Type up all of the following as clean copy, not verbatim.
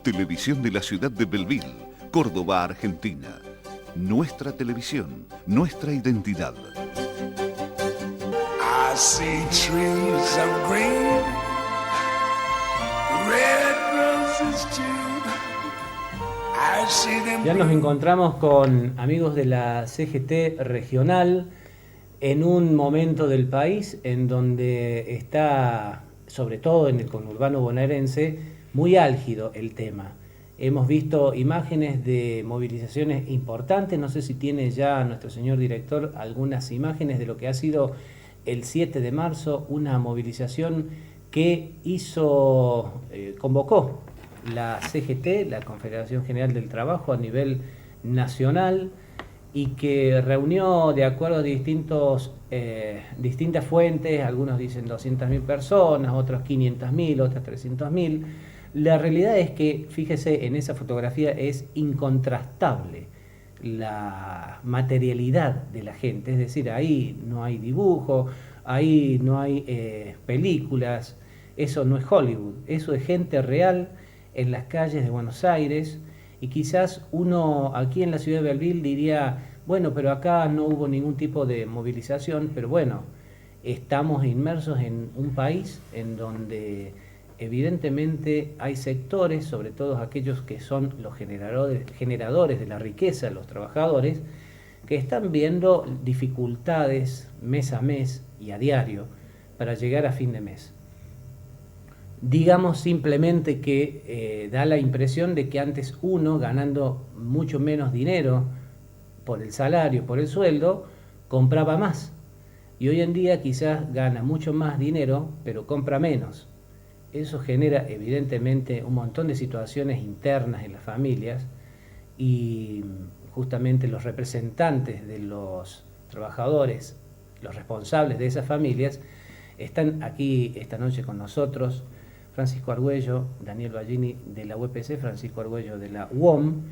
Televisión de la ciudad de Belleville, Córdoba, Argentina. Nuestra televisión, nuestra identidad. I see trees of green, red roses too. I see them. Ya nos encontramos con amigos de la CGT regional en un momento del país en donde está, sobre todo en el conurbano bonaerense, muy álgido el tema. Hemos visto imágenes de movilizaciones importantes, no sé si tiene ya nuestro señor director algunas imágenes de lo que ha sido el 7 de marzo, una movilización que convocó la CGT, la Confederación General del Trabajo a nivel nacional, y que reunió, de acuerdo a distintas fuentes, algunos dicen 200.000 personas, otros 500.000, otras 300.000. La realidad es que, fíjese, en esa fotografía es incontrastable la materialidad de la gente, es decir, ahí no hay dibujo, ahí no hay películas, eso no es Hollywood, eso es gente real en las calles de Buenos Aires. Y quizás uno aquí en la ciudad de Belleville diría, bueno, pero acá no hubo ningún tipo de movilización, pero bueno, estamos inmersos en un país en donde evidentemente hay sectores, sobre todo aquellos que son los generadores de la riqueza, los trabajadores, que están viendo dificultades mes a mes y a diario para llegar a fin de mes. Digamos simplemente que da la impresión de que antes uno, ganando mucho menos dinero por el salario, por el sueldo, compraba más. Y hoy en día quizás gana mucho más dinero, pero compra menos. Eso genera evidentemente un montón de situaciones internas en las familias, y justamente los representantes de los trabajadores, los responsables de esas familias, están aquí esta noche con nosotros. Francisco Argüello, Daniel Ballini de la UPC, Francisco Argüello de la UOM.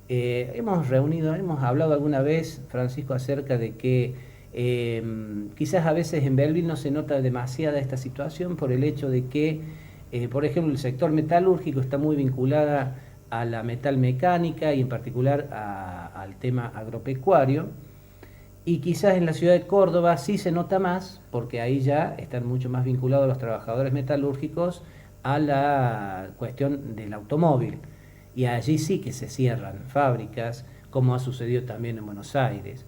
Hemos hablado alguna vez, Francisco, acerca de que quizás a veces en Belleville no se nota demasiada esta situación por el hecho de que, por ejemplo, el sector metalúrgico está muy vinculada a la metalmecánica y en particular al tema agropecuario. Y quizás en la ciudad de Córdoba sí se nota más, porque ahí ya están mucho más vinculados los trabajadores metalúrgicos a la cuestión del automóvil, y allí sí que se cierran fábricas, como ha sucedido también en Buenos Aires,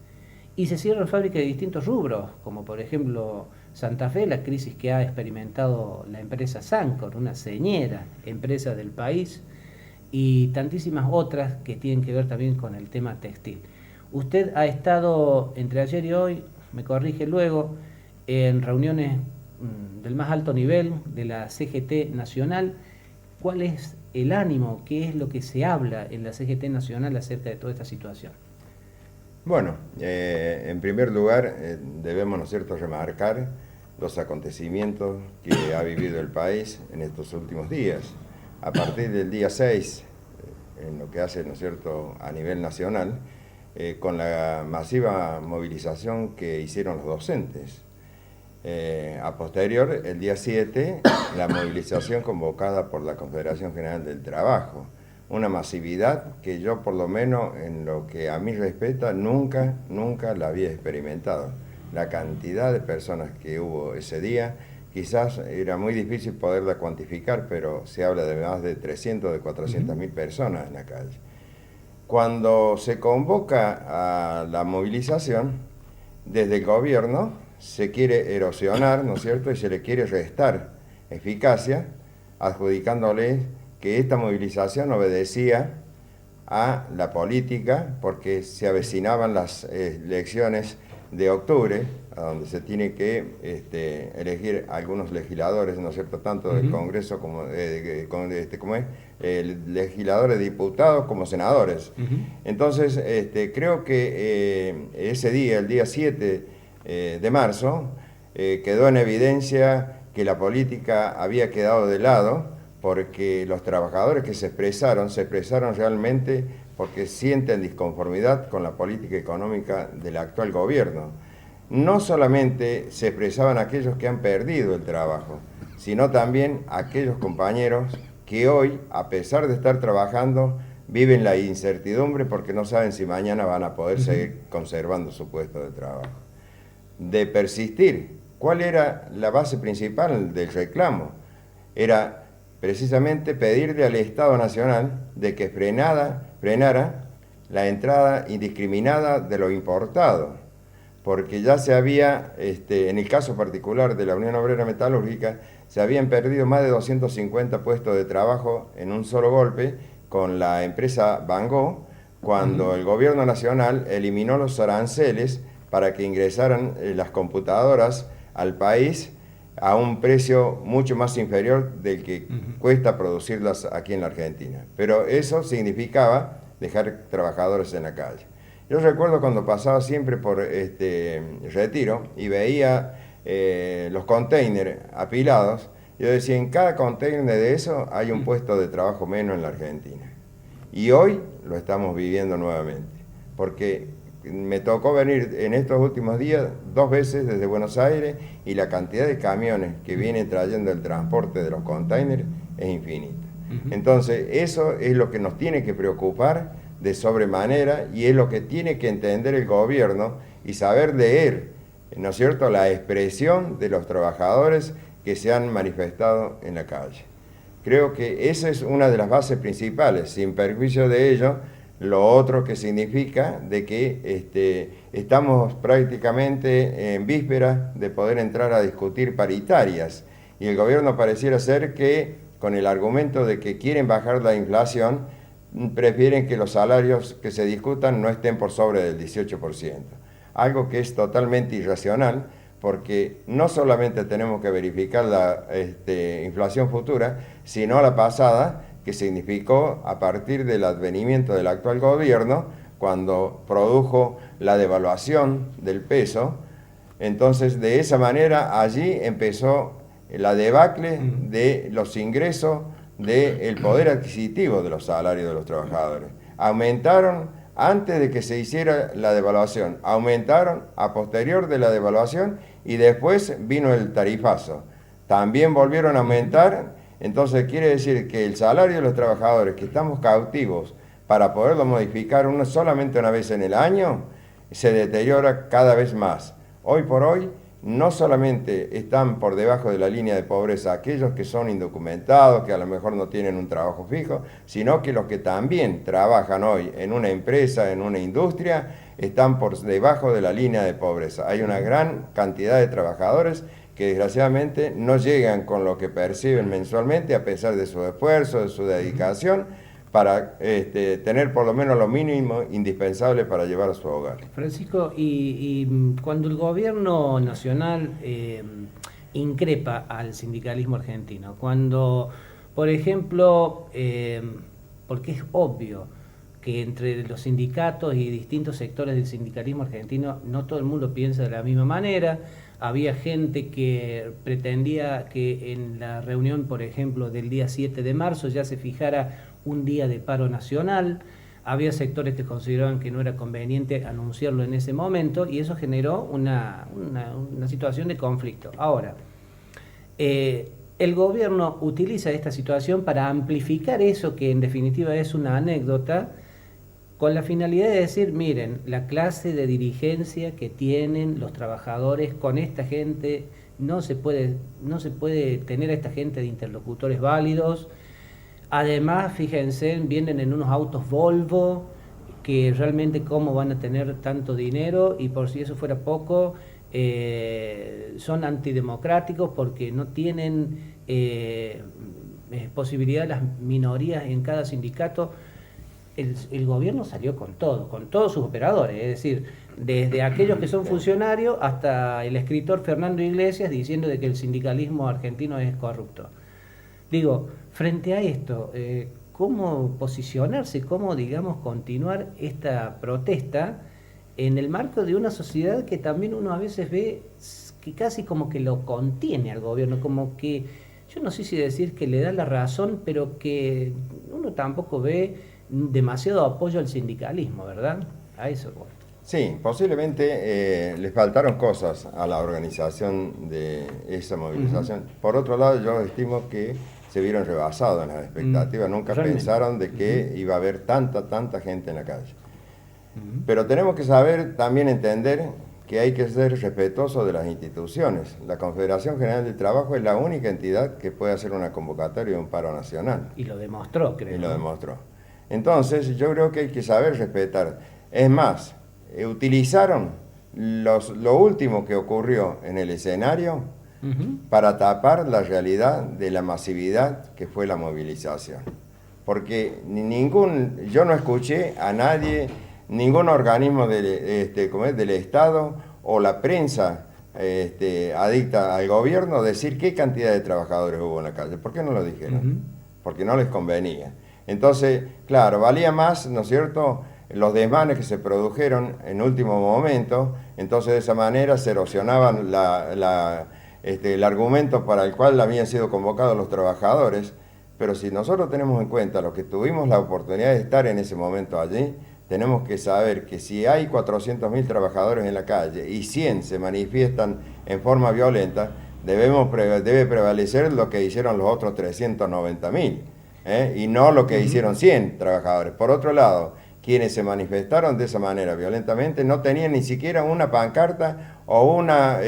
y se cierran fábricas de distintos rubros, como por ejemplo Santa Fe, la crisis que ha experimentado la empresa Sancor, una señera empresa del país, y tantísimas otras que tienen que ver también con el tema textil. Usted ha estado entre ayer y hoy, me corrige luego, en reuniones del más alto nivel de la CGT Nacional. ¿Cuál es el ánimo? ¿Qué es lo que se habla en la CGT Nacional acerca de toda esta situación? Bueno, en primer lugar debemos, ¿no es cierto?, remarcar los acontecimientos que ha vivido el país en estos últimos días. A partir del día 6, en lo que hace, ¿no es cierto?, a nivel nacional, con la masiva movilización que hicieron los docentes. A posterior, el día 7, la movilización convocada por la Confederación General del Trabajo. Una masividad que yo, por lo menos, en lo que a mí respecta, nunca la había experimentado. La cantidad de personas que hubo ese día, quizás era muy difícil poderla cuantificar, pero se habla de más de 300, de 400.000 personas en la calle. Cuando se convoca a la movilización, desde el gobierno se quiere erosionar, ¿no es cierto?, y se le quiere restar eficacia, adjudicándole que esta movilización obedecía a la política, porque se avecinaban las elecciones de octubre, a donde se tiene que elegir algunos legisladores, ¿no es cierto?, tanto del Congreso como legisladores, diputados como senadores. Entonces, creo que ese día, el día 7 de marzo, quedó en evidencia que la política había quedado de lado, porque los trabajadores que se expresaron realmente porque sienten disconformidad con la política económica del actual gobierno. No solamente se expresaban aquellos que han perdido el trabajo, sino también aquellos compañeros que hoy, a pesar de estar trabajando, viven la incertidumbre porque no saben si mañana van a poder seguir conservando su puesto de trabajo. De persistir, ¿cuál era la base principal del reclamo? Era precisamente pedirle al Estado Nacional de que frenara la entrada indiscriminada de lo importado, porque ya se había, en el caso particular de la Unión Obrera Metalúrgica, se habían perdido más de 250 puestos de trabajo en un solo golpe con la empresa Van Gogh, cuando el gobierno nacional eliminó los aranceles para que ingresaran las computadoras al país a un precio mucho más inferior del que cuesta producirlas aquí en la Argentina. Pero eso significaba dejar trabajadores en la calle. Yo recuerdo cuando pasaba siempre por Retiro y veía los containers apilados, yo decía, en cada container de eso hay un puesto de trabajo menos en la Argentina. Y hoy lo estamos viviendo nuevamente, porque me tocó venir en estos últimos días 2 veces desde Buenos Aires y la cantidad de camiones que vienen trayendo el transporte de los containers es infinita. Entonces, eso es lo que nos tiene que preocupar de sobremanera y es lo que tiene que entender el gobierno y saber leer, ¿no es cierto?, la expresión de los trabajadores que se han manifestado en la calle. Creo que esa es una de las bases principales, sin perjuicio de ello, lo otro que significa de que estamos prácticamente en víspera de poder entrar a discutir paritarias y el gobierno pareciera ser que con el argumento de que quieren bajar la inflación, prefieren que los salarios que se discutan no estén por sobre del 18%, algo que es totalmente irracional porque no solamente tenemos que verificar la inflación futura, sino la pasada, que significó a partir del advenimiento del actual gobierno, cuando produjo la devaluación del peso. Entonces, de esa manera, allí empezó la debacle de los ingresos del poder adquisitivo de los salarios de los trabajadores. Aumentaron antes de que se hiciera la devaluación, aumentaron a posterior de la devaluación y después vino el tarifazo. También volvieron a aumentar, entonces quiere decir que el salario de los trabajadores que estamos cautivos para poderlo modificar solamente una vez en el año, se deteriora cada vez más. Hoy por hoy, no solamente están por debajo de la línea de pobreza aquellos que son indocumentados, que a lo mejor no tienen un trabajo fijo, sino que los que también trabajan hoy en una empresa, en una industria, están por debajo de la línea de pobreza. Hay una gran cantidad de trabajadores que desgraciadamente no llegan con lo que perciben mensualmente a pesar de su esfuerzo, de su dedicación, para tener por lo menos lo mínimo indispensable para llevar a su hogar. Francisco, y cuando el gobierno nacional increpa al sindicalismo argentino, cuando, por ejemplo, porque es obvio que entre los sindicatos y distintos sectores del sindicalismo argentino no todo el mundo piensa de la misma manera, había gente que pretendía que en la reunión, por ejemplo, del día 7 de marzo ya se fijara un día de paro nacional, había sectores que consideraban que no era conveniente anunciarlo en ese momento y eso generó una situación de conflicto. Ahora, el gobierno utiliza esta situación para amplificar eso que en definitiva es una anécdota, con la finalidad de decir, miren, la clase de dirigencia que tienen los trabajadores con esta gente, no se puede tener a esta gente de interlocutores válidos. Además, fíjense, vienen en unos autos Volvo, que realmente cómo van a tener tanto dinero, y por si eso fuera poco, son antidemocráticos porque no tienen posibilidad de las minorías en cada sindicato. El gobierno salió con todos sus operadores, es decir, desde aquellos que son funcionarios hasta el escritor Fernando Iglesias diciendo de que el sindicalismo argentino es corrupto. Digo, frente a esto, ¿cómo posicionarse, cómo, digamos, continuar esta protesta en el marco de una sociedad que también uno a veces ve que casi como que lo contiene al gobierno, como que, yo no sé si decir que le da la razón, pero que uno tampoco ve demasiado apoyo al sindicalismo, ¿verdad? A eso voy. Sí, posiblemente les faltaron cosas a la organización de esa movilización. Por otro lado, yo estimo que se vieron rebasados en las expectativas, nunca Realmente. pensaron de que iba a haber tanta gente en la calle. Pero tenemos que saber, también entender que hay que ser respetuosos de las instituciones. La Confederación General del Trabajo es la única entidad que puede hacer una convocatoria de un paro nacional. Y lo demostró, creo. Y lo demostró. Entonces, yo creo que hay que saber respetar. Es más, utilizaron lo último que ocurrió en el escenario para tapar la realidad de la masividad que fue la movilización. Porque yo no escuché a nadie, ningún organismo del Estado o la prensa adicta al gobierno decir qué cantidad de trabajadores hubo en la calle. ¿Por qué no lo dijeron? Porque no les convenía. Entonces, claro, valía más, ¿no es cierto?, los desmanes que se produjeron en último momento. Entonces, de esa manera se erosionaban el argumento para el cual habían sido convocados los trabajadores. Pero si nosotros tenemos en cuenta los que tuvimos la oportunidad de estar en ese momento allí, tenemos que saber que si hay 400.000 trabajadores en la calle y 100 se manifiestan en forma violenta, debe prevalecer lo que hicieron los otros 390.000, y no lo que hicieron 100 trabajadores. Por otro lado, quienes se manifestaron de esa manera violentamente no tenían ni siquiera una pancarta o una,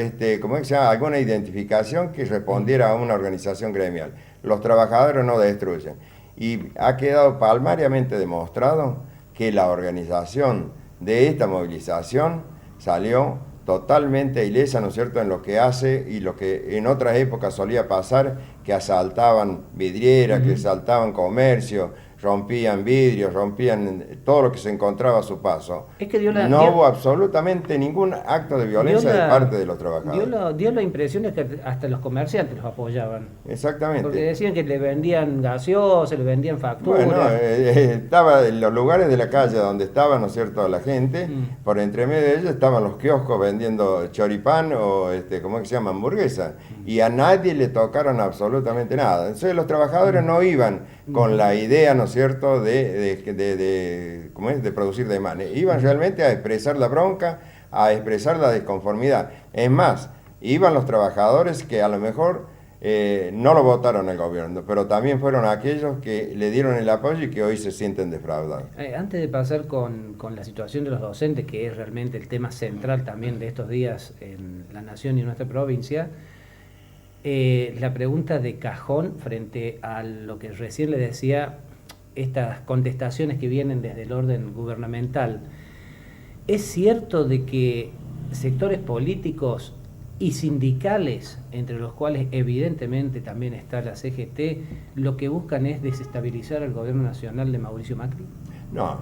alguna identificación que respondiera a una organización gremial. Los trabajadores no destruyen. Y ha quedado palmariamente demostrado que la organización de esta movilización salió totalmente ilesa, ¿no es cierto?, en lo que hace y lo que en otras épocas solía pasar, que asaltaban vidrieras, que asaltaban comercio, rompían vidrios, rompían todo lo que se encontraba a su paso. Es que no hubo absolutamente ningún acto de violencia de parte de los trabajadores. Dio la impresión de que hasta los comerciantes los apoyaban. Exactamente. Porque decían que le vendían gaseosa, le vendían facturas. Bueno, estaba en los lugares de la calle donde estaba, ¿no es cierto?, la gente, por entre medio de ellos estaban los kioscos vendiendo choripán o, ¿cómo es que se llama?, hamburguesa. Y a nadie le tocaron absolutamente nada. Entonces los trabajadores no iban con la idea, ¿no es cierto?, de producir desmanes. Iban realmente a expresar la bronca, a expresar la desconformidad. Es más, iban los trabajadores que a lo mejor no lo votaron el gobierno, pero también fueron aquellos que le dieron el apoyo y que hoy se sienten defraudados. Antes de pasar con la situación de los docentes, que es realmente el tema central también de estos días en la nación y en nuestra provincia, la pregunta de cajón frente a lo que recién le decía, estas contestaciones que vienen desde el orden gubernamental. ¿Es cierto de que sectores políticos y sindicales, entre los cuales evidentemente también está la CGT, lo que buscan es desestabilizar al gobierno nacional de Mauricio Macri? No.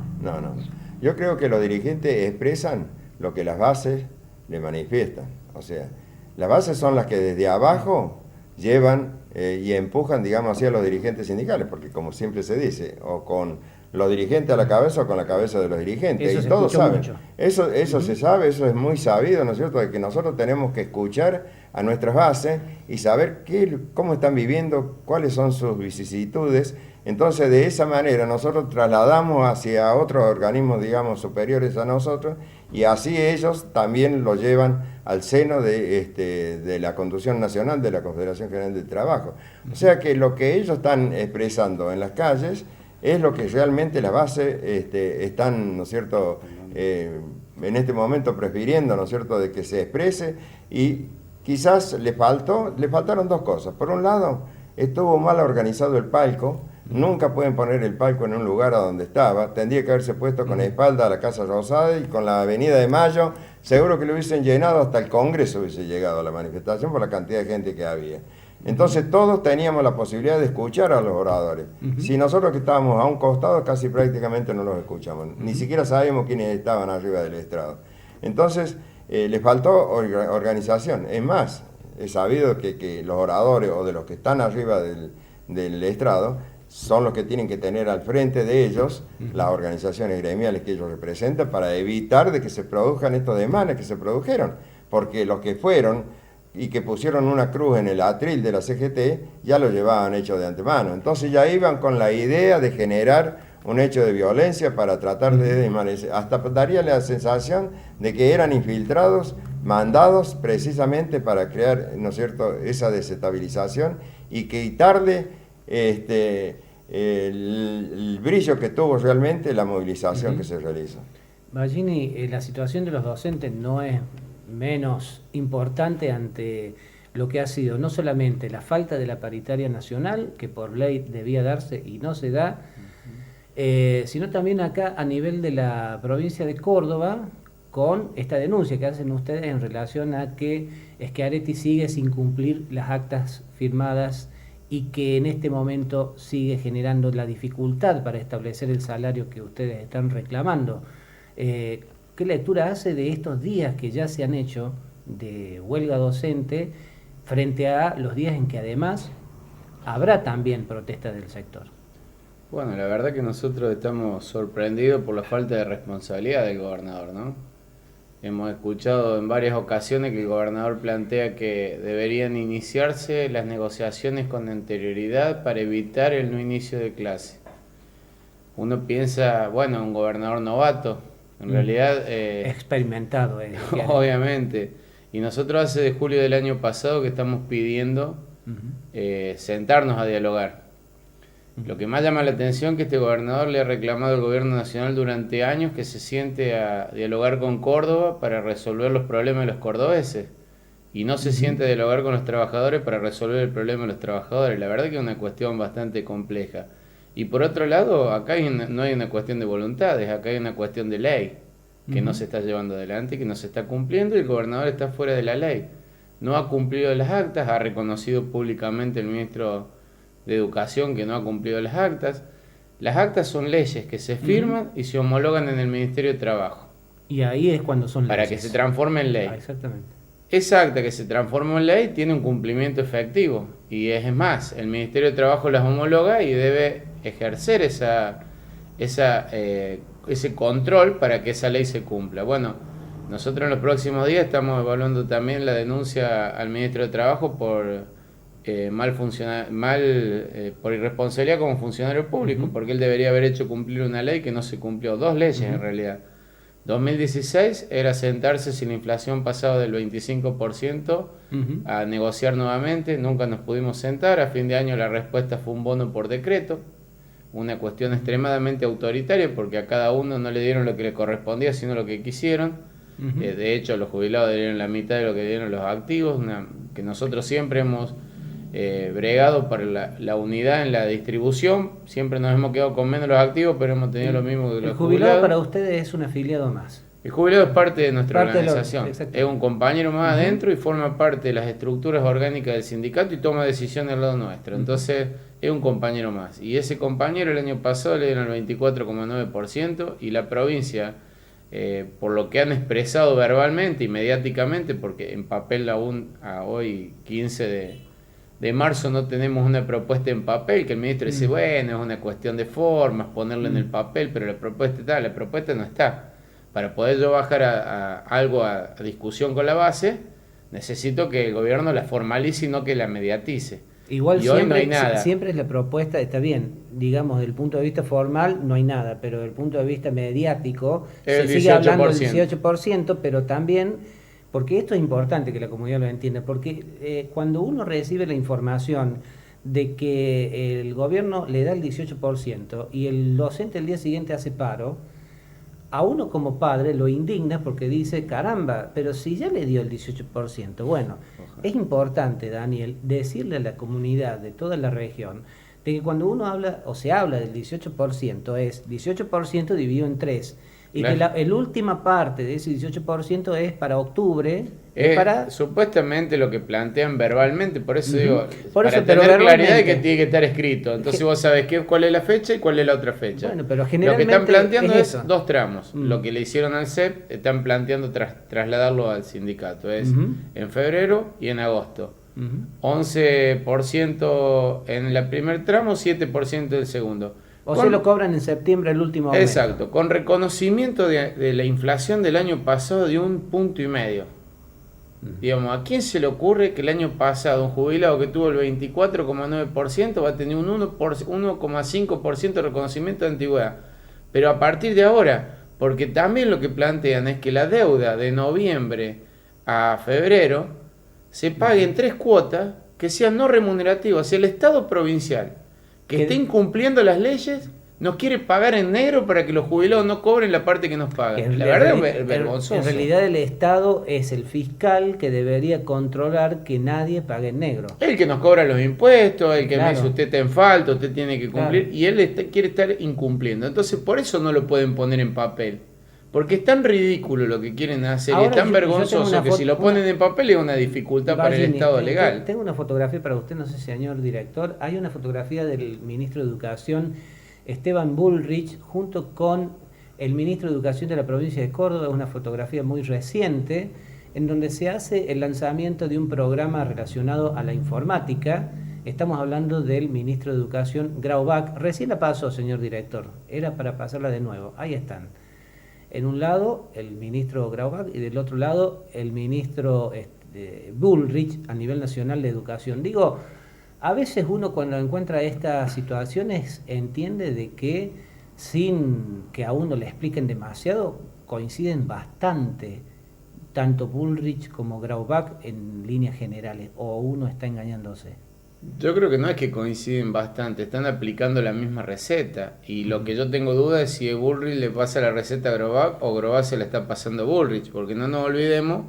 Yo creo que los dirigentes expresan lo que las bases le manifiestan. O sea, las bases son las que desde abajo llevan y empujan, digamos así, a los dirigentes sindicales, porque como siempre se dice, o con los dirigentes a la cabeza o con la cabeza de los dirigentes. Eso y se todos saben. mucho. Eso se sabe, eso es muy sabido, ¿no es cierto?, de que nosotros tenemos que escuchar a nuestras bases y saber cómo están viviendo, cuáles son sus vicisitudes. Entonces, de esa manera nosotros trasladamos hacia otros organismos, digamos, superiores a nosotros, y así ellos también lo llevan al seno de la conducción nacional de la Confederación General del Trabajo. O sea que lo que ellos están expresando en las calles es lo que realmente las bases están, ¿no es cierto?, en este momento prefiriendo, ¿no es cierto?, de que se exprese. Y quizás le faltaron dos cosas. Por un lado, estuvo mal organizado el palco. Nunca pueden poner el palco en un lugar a donde estaba. Tendría que haberse puesto con espalda a la Casa Rosada y con la Avenida de Mayo. Seguro que lo hubiesen llenado, hasta el Congreso hubiese llegado a la manifestación por la cantidad de gente que había. Entonces todos teníamos la posibilidad de escuchar a los oradores. Si nosotros que estábamos a un costado casi prácticamente no los escuchamos. Ni siquiera sabíamos quiénes estaban arriba del estrado. Entonces les faltó organización. Es más, he sabido que los oradores o de los que están arriba del estrado son los que tienen que tener al frente de ellos las organizaciones gremiales que ellos representan para evitar de que se produzcan estos desmanes que se produjeron. Porque los que fueron y que pusieron una cruz en el atril de la CGT ya lo llevaban hecho de antemano. Entonces ya iban con la idea de generar un hecho de violencia para tratar de desmanecer. Hasta daría la sensación de que eran infiltrados, mandados precisamente para crear, ¿no es cierto?, esa desestabilización y quitarle el brillo que tuvo realmente la movilización que se realizó. Ballini, la situación de los docentes no es menos importante ante lo que ha sido no solamente la falta de la paritaria nacional, que por ley debía darse y no se da, sino también acá a nivel de la provincia de Córdoba, con esta denuncia que hacen ustedes en relación a que Schiaretti sigue sin cumplir las actas firmadas y que en este momento sigue generando la dificultad para establecer el salario que ustedes están reclamando. ¿Qué lectura hace de estos días que ya se han hecho de huelga docente frente a los días en que además habrá también protesta del sector? Bueno, la verdad que nosotros estamos sorprendidos por la falta de responsabilidad del gobernador, ¿no? Hemos escuchado en varias ocasiones que el gobernador plantea que deberían iniciarse las negociaciones con anterioridad para evitar el no inicio de clase. Uno piensa, bueno, un gobernador novato, en realidad... experimentado, obviamente. Y nosotros hace de julio del año pasado que estamos pidiendo sentarnos a dialogar. Lo que más llama la atención es que este gobernador le ha reclamado al gobierno nacional durante años que se siente a dialogar con Córdoba para resolver los problemas de los cordobeses. Y no se siente a dialogar con los trabajadores para resolver el problema de los trabajadores. La verdad que es una cuestión bastante compleja. Y por otro lado, acá no hay una cuestión de voluntades, acá hay una cuestión de ley que no se está llevando adelante, que no se está cumpliendo y el gobernador está fuera de la ley. No ha cumplido las actas, ha reconocido públicamente el ministro de Educación que no ha cumplido las actas. Las actas son leyes que se firman y se homologan en el Ministerio de Trabajo. Y ahí es cuando son para leyes. Que se transforme en ley. Exactamente. Esa acta que se transformó en ley tiene un cumplimiento efectivo. Y es más, el Ministerio de Trabajo las homologa y debe ejercer ese control para que esa ley se cumpla. Bueno, nosotros en los próximos días estamos evaluando también la denuncia al Ministro de Trabajo por por irresponsabilidad como funcionario público, porque él debería haber hecho cumplir una ley que no se cumplió, dos leyes en realidad. 2016 era sentarse si la inflación pasaba del 25% a negociar nuevamente, nunca nos pudimos sentar, a fin de año la respuesta fue un bono por decreto, una cuestión extremadamente autoritaria porque a cada uno no le dieron lo que le correspondía sino lo que quisieron. De hecho los jubilados dieron la mitad de lo que dieron los activos, que nosotros siempre hemos bregado para la unidad en la distribución, siempre nos hemos quedado con menos los activos pero hemos tenido lo mismo que los jubilados. El jubilado para ustedes es un afiliado más. El jubilado es parte de nuestra organización, es un compañero más adentro y forma parte de las estructuras orgánicas del sindicato y toma decisiones al lado nuestro, entonces es un compañero más. Y ese compañero el año pasado le dieron el 24,9% y la provincia, por lo que han expresado verbalmente y mediáticamente, porque en papel aún a hoy 15 de marzo no tenemos una propuesta en papel, que el ministro dice, bueno, es una cuestión de formas, ponerla en el papel, pero la propuesta no está. Para poder yo bajar a algo a discusión con la base, necesito que el gobierno la formalice y no que la mediatice. Igual y siempre, hoy no hay nada. Siempre es la propuesta, está bien, digamos, desde el punto de vista formal no hay nada, pero desde el punto de vista mediático se sigue hablando del 18%, pero también, porque esto es importante que la comunidad lo entienda, porque cuando uno recibe la información de que el gobierno le da el 18% y el docente el día siguiente hace paro, a uno como padre lo indigna porque dice, caramba, pero si ya le dio el 18%, bueno, es importante, Daniel, decirle a la comunidad de toda la región de que cuando uno habla o se habla del 18% es 18% dividido en 3 y claro, que la última parte de ese 18% es para octubre. Para... Supuestamente lo que plantean verbalmente, por eso digo, por para eso, tener claridad de que tiene que estar escrito. Entonces vos sabés cuál es la fecha y cuál es la otra fecha. Bueno, pero generalmente lo que están planteando es dos tramos. Lo que le hicieron al CEP, están planteando trasladarlo al sindicato. Es en febrero y en agosto. 11% en el primer tramo, 7% del segundo. O se lo cobran en septiembre el último mes. Exacto, con reconocimiento de la inflación del año pasado de 1,5 puntos. Digamos, ¿a quién se le ocurre que el año pasado un jubilado que tuvo el 24,9% va a tener un 1,5% de reconocimiento de antigüedad? Pero a partir de ahora, porque también lo que plantean es que la deuda de noviembre a febrero se pague en 3 cuotas que sean no remunerativas. El Estado provincial que está incumpliendo las leyes, nos quiere pagar en negro para que los jubilados no cobren la parte que nos pagan. La verdad es vergonzoso. En realidad el Estado es el fiscal que debería controlar que nadie pague en negro. El que nos cobra los impuestos, el que Claro. me dice usted está en falta, usted tiene que cumplir, Claro. y él quiere estar incumpliendo. Entonces por eso no lo pueden poner en papel. Porque es tan ridículo lo que quieren hacer y Ahora es tan yo tengo vergonzoso una que foto- si lo ponen en papel es una dificultad para el Ballini, Estado legal. Tengo una fotografía para usted, no sé, señor director. Hay una fotografía del ministro de Educación, Esteban Bullrich, junto con el ministro de Educación de la provincia de Córdoba. Es una fotografía muy reciente, en donde se hace el lanzamiento de un programa relacionado a la informática. Estamos hablando del ministro de Educación, Graubach. Recién la pasó, señor director. Era para pasarla de nuevo. Ahí están. En un lado, el ministro Graubach, y del otro lado, el ministro Bullrich, a nivel nacional de educación. Digo, a veces uno cuando encuentra estas situaciones entiende de que, sin que a uno le expliquen demasiado, coinciden bastante, tanto Bullrich como Graubach en líneas generales, o uno está engañándose. Yo creo que no es que coinciden bastante, están aplicando la misma receta. Y lo que yo tengo duda es si Bullrich le pasa la receta a Graubach o Graubach se la está pasando a Bullrich, porque no nos olvidemos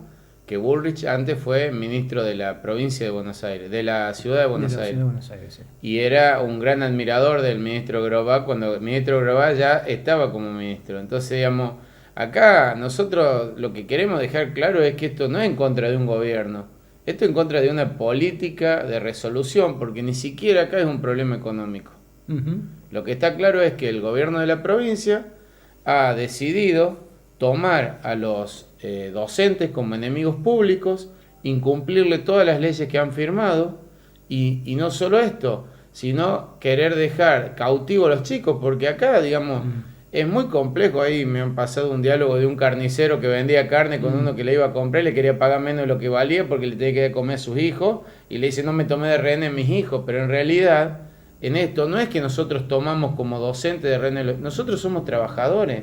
que Bullrich antes fue ministro de la provincia de Buenos Aires, de la ciudad de Buenos De la Aires. ciudad de Buenos Aires, sí. Y era un gran admirador del ministro Graubach cuando el ministro Graubach ya estaba como ministro. Entonces, digamos, acá nosotros lo que queremos dejar claro es que esto no es en contra de un gobierno, esto es en contra de una política de resolución, porque ni siquiera acá es un problema económico. Ujú. Lo que está claro es que el gobierno de la provincia ha decidido tomar a los docentes como enemigos públicos, incumplirle todas las leyes que han firmado, y no solo esto, sino querer dejar cautivo a los chicos, porque acá, digamos, es muy complejo. Ahí me han pasado un diálogo de un carnicero que vendía carne con uno que le iba a comprar, le quería pagar menos de lo que valía porque le tenía que dar de comer a sus hijos, y le dice, no me tomé de rehén a mis hijos, pero en realidad, en esto, no es que nosotros tomamos como docentes de rehén, nosotros somos trabajadores.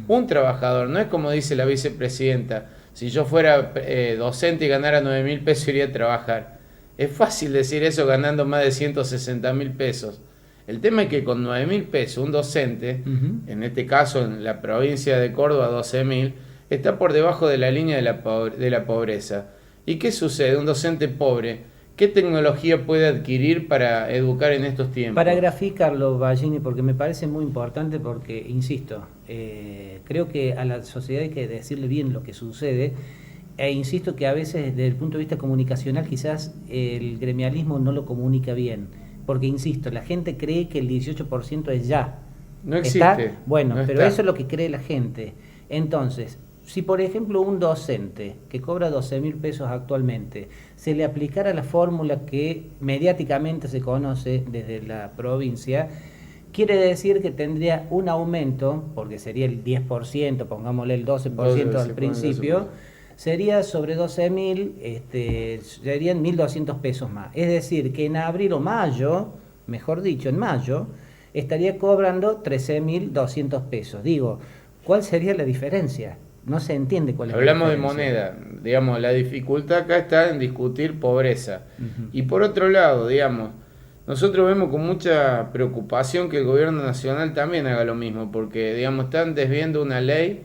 Un trabajador, no es como dice la vicepresidenta, si yo fuera docente y ganara 9.000 pesos iría a trabajar. Es fácil decir eso ganando más de 160.000 pesos. El tema es que con 9.000 pesos un docente, en este caso en la provincia de Córdoba 12.000, está por debajo de la línea de la pobreza. ¿Y qué sucede? Un docente pobre, ¿qué tecnología puede adquirir para educar en estos tiempos? Para graficarlo, Ballini, porque me parece muy importante, porque, insisto, creo que a la sociedad hay que decirle bien lo que sucede, e insisto que a veces desde el punto de vista comunicacional quizás el gremialismo no lo comunica bien, porque, insisto, la gente cree que el 18% es ya. No existe. ¿Está? Bueno, no pero está. eso es lo que cree la gente. Entonces, si por ejemplo un docente que cobra 12.000 pesos actualmente, se le aplicara la fórmula que mediáticamente se conoce desde la provincia, quiere decir que tendría un aumento, porque sería el 10%, pongámosle el 12% al principio, sería sobre 12.000, serían 1.200 pesos más. Es decir, que en abril o mayo, mejor dicho, en mayo, estaría cobrando 13.200 pesos. Digo, ¿cuál sería la diferencia? No se entiende cuál es Hablamos la de diferencia. moneda, digamos, la dificultad acá está en discutir pobreza. Y por otro lado, digamos, nosotros vemos con mucha preocupación que el gobierno nacional también haga lo mismo, porque, digamos, están desviando una ley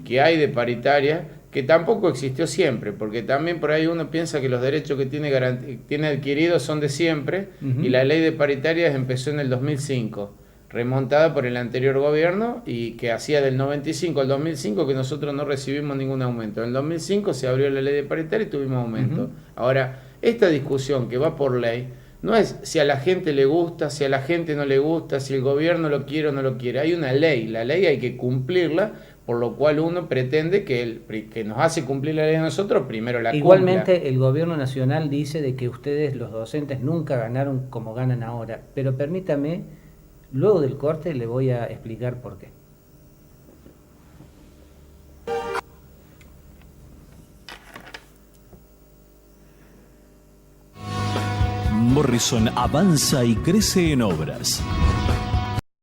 que hay de paritaria, que tampoco existió siempre, porque también por ahí uno piensa que los derechos que tiene adquiridos son de siempre, y la ley de paritarias empezó en el 2005. Remontada por el anterior gobierno y que hacía del 95 al 2005 que nosotros no recibimos ningún aumento. En el 2005 se abrió la ley de paritaria y tuvimos aumento. Ahora, esta discusión que va por ley no es si a la gente le gusta, si a la gente no le gusta, si el gobierno lo quiere o no lo quiere. Hay una ley, la ley hay que cumplirla, por lo cual uno pretende que nos hace cumplir la ley a nosotros, primero la Igualmente cumpla. el gobierno nacional dice de que ustedes, los docentes, nunca ganaron como ganan ahora. Pero permítame, luego del corte le voy a explicar por qué. Morrison avanza y crece en obras.